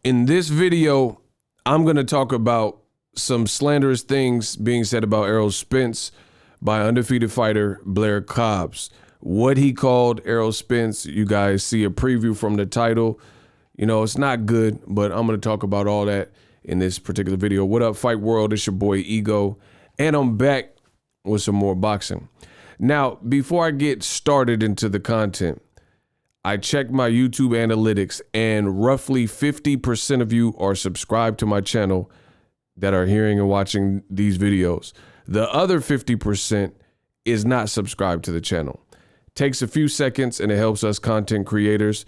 In this video, I'm going to talk about some slanderous things being said about Errol Spence by undefeated fighter Blair Cobbs. What he called Errol Spence, you guys see a preview from the title. You know, it's not good, but I'm going to talk about all that in this particular video. What up, Fight World? It's your boy Ego, and I'm back with some more boxing. Now, before I get started into the content, I checked my YouTube analytics, and roughly 50% of you are subscribed to my channel that are hearing and watching these videos. The other 50% is not subscribed to the channel. Takes a few seconds and it helps us content creators.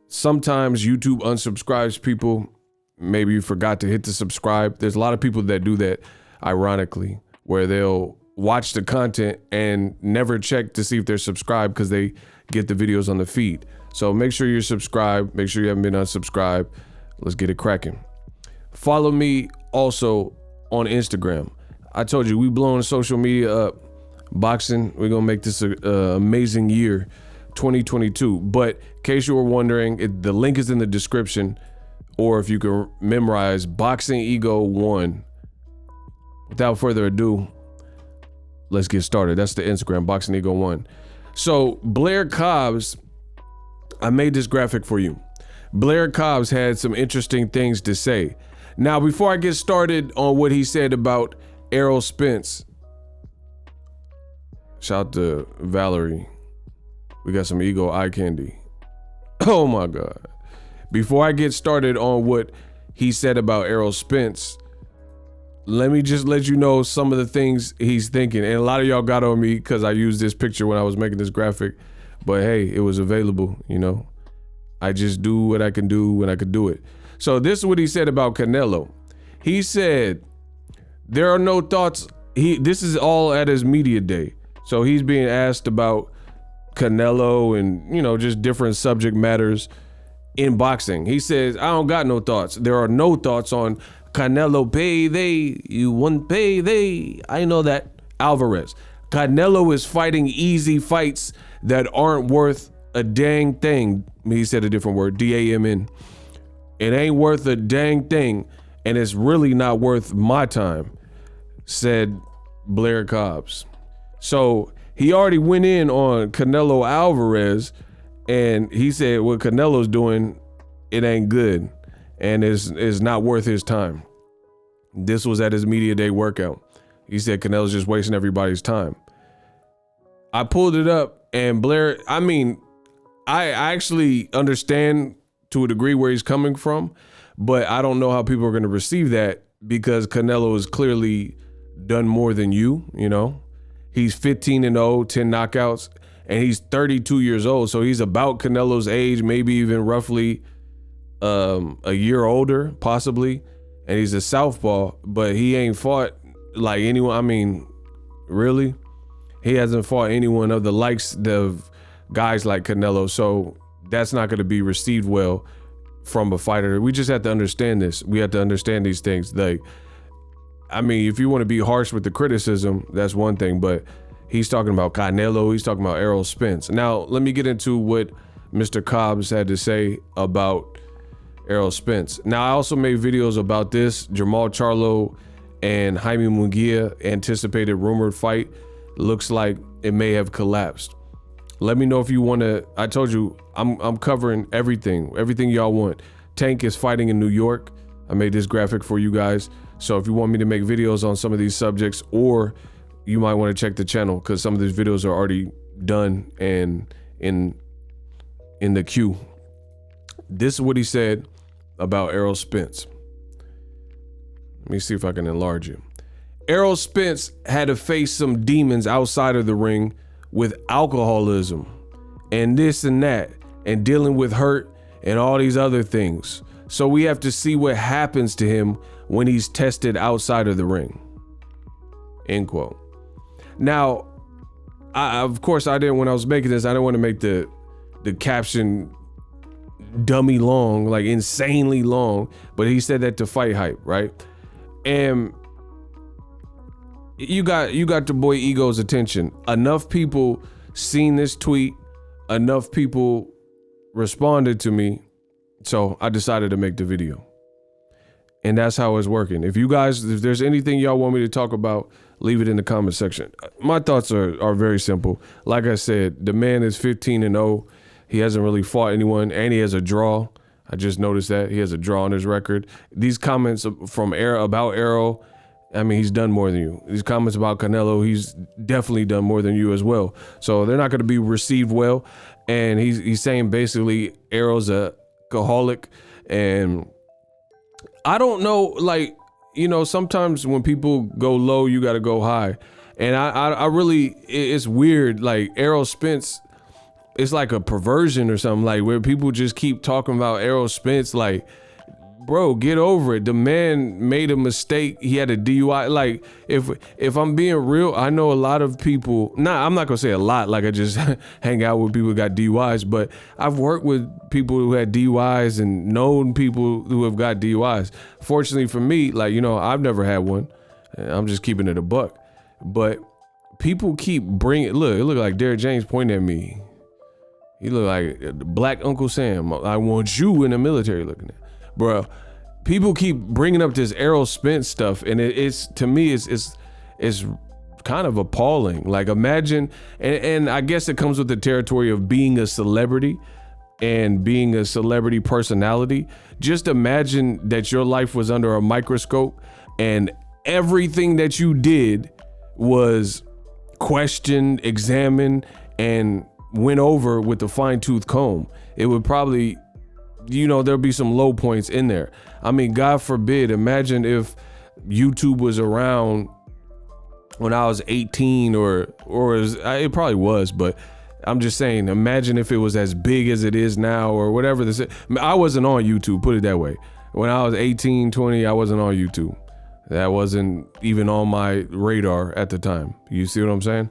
Sometimes YouTube unsubscribes people. Maybe you forgot to hit the subscribe. There's a lot of people that do that, ironically, where they'll watch the content and never check to see if they're subscribed because they get the videos on the feed. So make sure you're subscribed. Make sure you haven't been unsubscribed. Let's get it cracking. Follow me also on Instagram. I told you, we blowing social media up. Boxing, we're gonna make this an amazing year, 2022. But in case you were wondering, the link is in the description, or if you can memorize, Boxingego 1. Without further ado, let's get started. That's the Instagram, Boxingego 1. So Blair Cobbs, I made this graphic for you. Blair Cobbs had some interesting things to say. Now, before I get started on what he said about Errol Spence, shout out to Valerie. We got some Ego eye candy. Oh my God. Before I get started on what he said about Errol Spence, let me just let you know some of the things he's thinking. And a lot of y'all got on me because I used this picture when I was making this graphic. But hey, it was available, you know. I just do what I can do when I could do it. So this is what he said about Canelo. He said, there are no thoughts. This is all at his media day. So he's being asked about Canelo and, you know, just different subject matters in boxing. He says, I don't got no thoughts. There are no thoughts on Canelo payday. You want payday. I know that. Alvarez. Canelo is fighting easy fights that aren't worth a dang thing. He said a different word, DAYUM. It ain't worth a dang thing, and it's really not worth my time, said Blair Cobbs. So he already went in on Canelo Alvarez, and he said what Canelo's doing, it ain't good, and is not worth his time. This was at his media day workout. He said Canelo's just wasting everybody's time. I pulled it up, and Blair, I mean, I actually understand to a degree where he's coming from, but I don't know how people are going to receive that because Canelo has clearly done more than you know. He's 15-0, 10 knockouts, and he's 32 years old. So he's about Canelo's age, maybe even roughly a year older, possibly. And he's a southpaw, but he ain't fought like anyone. I mean, really? He hasn't fought anyone of the likes of guys like Canelo. So that's not going to be received well from a fighter. We just have to understand this. We have to understand these things. Like, I mean, if you want to be harsh with the criticism, that's one thing, but he's talking about Canelo, he's talking about Errol Spence. Now, let me get into what Mr. Cobbs had to say about Errol Spence. Now, I also made videos about this. Jamal Charlo and Jaime Munguia anticipated rumored fight. Looks like it may have collapsed. Let me know if you want to. I told you, I'm covering everything y'all want. Tank is fighting in New York. I made this graphic for you guys. So if you want me to make videos on some of these subjects, or you might want to check the channel because some of these videos are already done and in the queue. This is what he said about Errol Spence. Let me see if I can enlarge it. Errol Spence had to face some demons outside of the ring with alcoholism and this and that and dealing with hurt and all these other things. So we have to see what happens to him when he's tested outside of the ring. End quote. Now, of course, I didn't, when I was making this, I didn't want to make the caption dummy long, like insanely long, but he said that to fight hype, right? And you got the boy Ego's attention. Enough people seen this tweet, enough people responded to me So I decided to make the video. And that's how it's working. If there's anything y'all want me to talk about, leave it in the comment section. My thoughts are very simple. Like I said, the man is 15-0. He hasn't really fought anyone, and he has a draw. I just noticed that he has a draw on his record. These comments from about Errol, I mean, he's done more than you. These comments about Canelo, he's definitely done more than you as well. So they're not going to be received well. And he's saying basically Errol's a alcoholic. And I don't know, like, you know, sometimes when people go low, you got to go high. And I really, it's weird. Like Errol Spence, it's like a perversion or something, like where people just keep talking about Errol Spence. Like, bro, get over it. The man made a mistake. He had a DUI. Like, if I'm being real, I know a lot of people. I'm not gonna say a lot. Like I just hang out with people who got DUIs, but I've worked with people who had DUIs and known people who have got DUIs. Fortunately for me, like, you know, I've never had one. I'm just keeping it a buck. But people keep bringing. Look, it looked like Derrick James pointing at me. He look like Black Uncle Sam. I want you in the military looking at, bro. People keep bringing up this Errol Spence stuff, and it's to me, it's kind of appalling. Like imagine, and I guess it comes with the territory of being a celebrity and being a celebrity personality. Just imagine that your life was under a microscope, and everything that you did was questioned, examined, and went over with a fine-tooth comb. It would probably, you know, there'll be some low points in there. I mean, God forbid, imagine if YouTube was around when I was 18 or it probably was, but I'm just saying, imagine if it was as big as it is now or whatever this is. I wasn't on YouTube, put it that way. When I was 18, 20, I wasn't on YouTube. That wasn't even on my radar at the time. You see what I'm saying?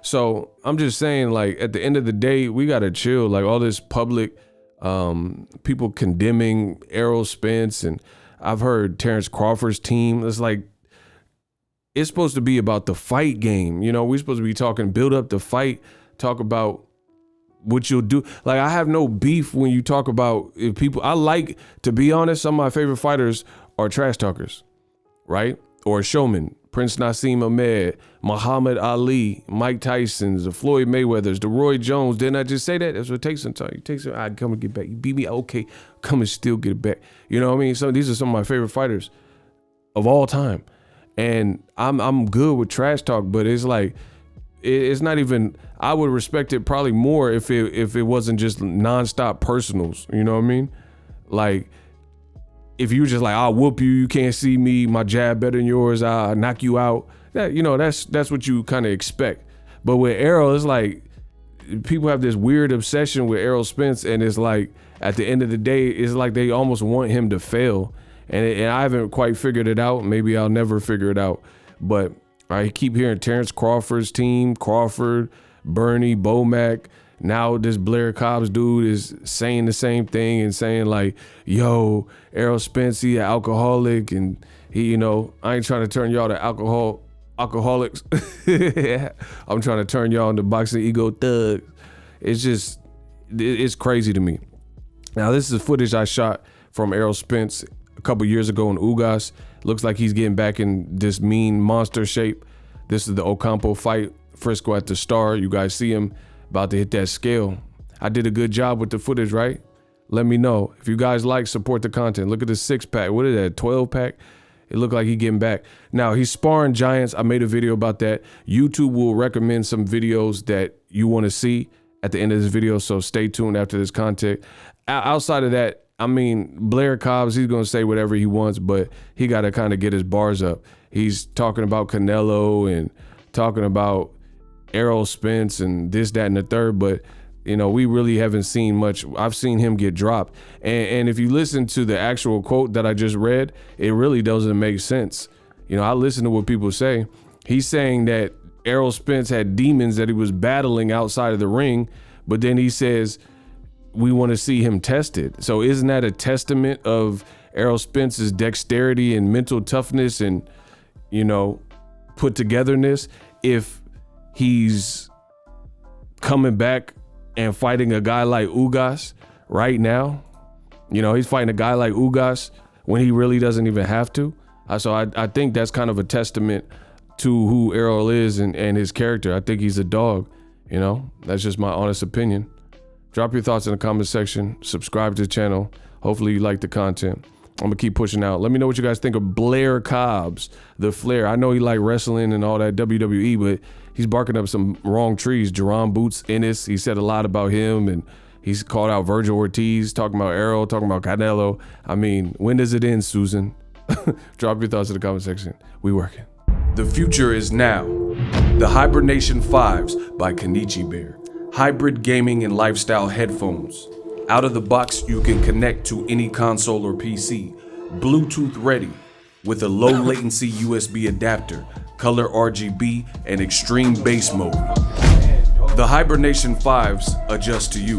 So I'm just saying, like, at the end of the day, we got to chill. Like all this public, people condemning Errol Spence, and I've heard Terrence Crawford's team. It's like, it's supposed to be about the fight game. You know, we're supposed to be talking, build up the fight, talk about what you'll do. Like, I have no beef when you talk about people. I like, to be honest, some of my favorite fighters are trash talkers, right? Or showmen. Prince Nassim Ahmed, Muhammad Ali, Mike Tyson's, the Floyd Mayweather's, the Roy Jones. Didn't I just say that? That's what it takes some time. It takes some, I come and get back. You beat me, okay, come and still get it back. You know what I mean? So these are some of my favorite fighters of all time. And I'm good with trash talk, but it's like, it's not even, I would respect it probably more if it wasn't just nonstop personals. You know what I mean? Like, if you just like, I'll whoop you, you can't see me, my jab better than yours, I'll knock you out. That, you know, that's what you kind of expect. But with Errol, it's like people have this weird obsession with Errol Spence, and it's like at the end of the day, it's like they almost want him to fail. And I haven't quite figured it out. Maybe I'll never figure it out. But I keep hearing Terrence Crawford's team, Crawford, Bernie, Bomac. Now this Blair Cobbs dude is saying the same thing and saying like, yo, Errol Spence, he an alcoholic, and he, you know, I ain't trying to turn y'all to alcoholics. I'm trying to turn y'all into Boxingego thugs. It's just, it's crazy to me. Now this is footage I shot from Errol Spence a couple years ago in Ugas. Looks like he's getting back in this mean monster shape. This is the Ocampo fight, Frisco at the Star. You guys see him about to hit that scale. I did a good job with the footage, right? Let me know. If you guys like, support the content. Look at the 6-pack. What is that, 12-pack? It looked like he getting back. Now, he's sparring giants. I made a video about that. YouTube will recommend some videos that you want to see at the end of this video, so stay tuned after this content. Outside of that, I mean, Blair Cobbs, he's going to say whatever he wants, but he got to kind of get his bars up. He's talking about Canelo and talking about Errol Spence and this, that, and the third, but you know, we really haven't seen much. I've seen him get dropped. And if you listen to the actual quote that I just read, it really doesn't make sense. You know, I listen to what people say. He's saying that Errol Spence had demons that he was battling outside of the ring, but then he says, we want to see him tested. So isn't that a testament of Errol Spence's dexterity and mental toughness and, you know, put togetherness? If he's coming back and fighting a guy like Ugas right now, You know, he's fighting a guy like Ugas when he really doesn't even have to. So I think that's kind of a testament to who Errol is and his character. I think he's a dog, you know? That's just my honest opinion. Drop your thoughts in the comment section. Subscribe to the channel. Hopefully you like the content. I'm gonna keep pushing out. Let me know what you guys think of Blair Cobbs, the Flair. I know he like wrestling and all that WWE, but he's barking up some wrong trees. Jerome Boots Ennis, he said a lot about him, and he's called out Virgil Ortiz, talking about Errol, talking about Canelo. I mean, when does it end, Susan? Drop your thoughts in the comment section. We working. The future is now. The Hibernation 5s by Kenichi Bear. Hybrid gaming and lifestyle headphones. Out of the box, you can connect to any console or PC. Bluetooth ready with a low latency USB adapter, color RGB, and extreme bass mode. The Hibernation 5s adjust to you.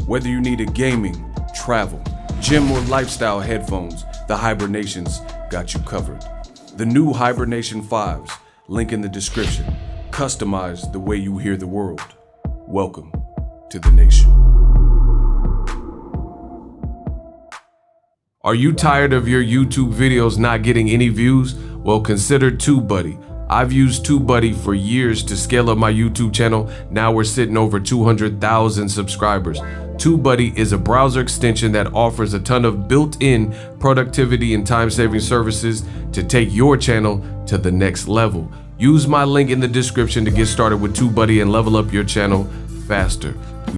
Whether you need a gaming, travel, gym, or lifestyle headphones, the Hibernations got you covered. The new Hibernation 5s, link in the description. Customize the way you hear the world. Welcome to the nation. Are you tired of your YouTube videos not getting any views? Well, consider TubeBuddy. I've used TubeBuddy for years to scale up my YouTube channel. Now we're sitting over 200,000 subscribers. TubeBuddy is a browser extension that offers a ton of built-in productivity and time-saving services to take your channel to the next level. Use my link in the description to get started with TubeBuddy and level up your channel faster.